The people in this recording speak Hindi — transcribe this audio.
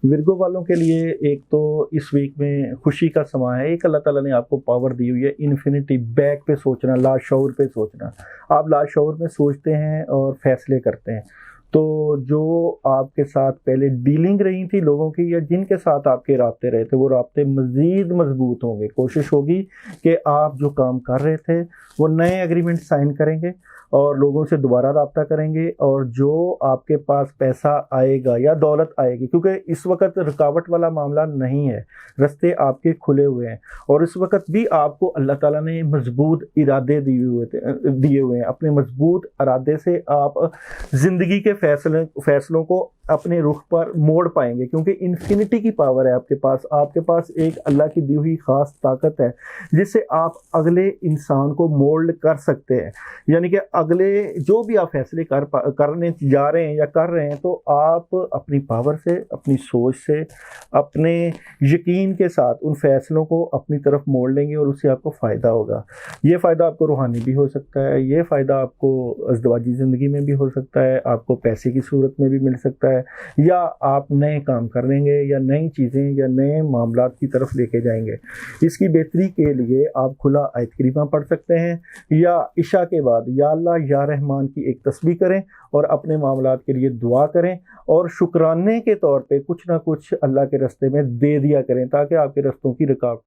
विर्गो वालों के लिए एक तो इस वीक में खुशी का समय है। एक अल्लाह ताला ने आपको पावर दी हुई है इन्फिनिटी बैक पे सोचना, लाशऊर पे सोचना। आप लाशऊर में सोचते हैं और फैसले करते हैं। तो जो आपके साथ पहले डीलिंग रही थी लोगों की, या जिनके साथ आपके राब्ते रहे थे, वो राब्ते मज़ीद मज़बूत होंगे। कोशिश होगी कि आप जो काम कर रहे थे वो नए एग्रीमेंट साइन करेंगे और लोगों से दोबारा राब्ता करेंगे, और जो आपके पास पैसा आएगा या दौलत आएगी, क्योंकि इस वक्त रुकावट वाला मामला नहीं है, रास्ते आपके खुले हुए हैं। और इस वक्त भी आपको अल्लाह ताला ने मजबूत इरादे दिए हुए हैं। अपने मजबूत इरादे से आप ज़िंदगी के फैसलों को अपने रुख पर मोड़ पाएंगे, क्योंकि इन्फिनिटी की पावर है आपके पास एक अल्लाह की दी हुई ख़ास ताकत है जिससे आप अगले इंसान को मोल्ड कर सकते हैं। यानी कि अगले जो भी आप फैसले करने जा रहे हैं या कर रहे हैं, तो आप अपनी पावर से, अपनी सोच से, अपने यकीन के साथ उन फैसलों को अपनी तरफ मोड़ लेंगे और उससे आपको फ़ायदा होगा। ये फ़ायदा आपको रूहानी भी हो सकता है, ये फ़ायदा आपको अज़दवाजी ज़िंदगी में भी हो सकता है, आपको पैसे की सूरत में भी मिल सकता है, या आप नए काम कर लेंगे या नई चीज़ें या नए मामलात की तरफ लेके जाएंगे। इसकी बेहतरी के लिए आप खुला आयत करीमा पढ़ सकते हैं, या इशा के बाद या अल्लाह या रहमान की एक तस्बीह करें और अपने मामलात के लिए दुआ करें, और शुक्राने के तौर पे कुछ ना कुछ अल्लाह के रास्ते में दे दिया करें, ताकि आपके रास्तों की रुकावट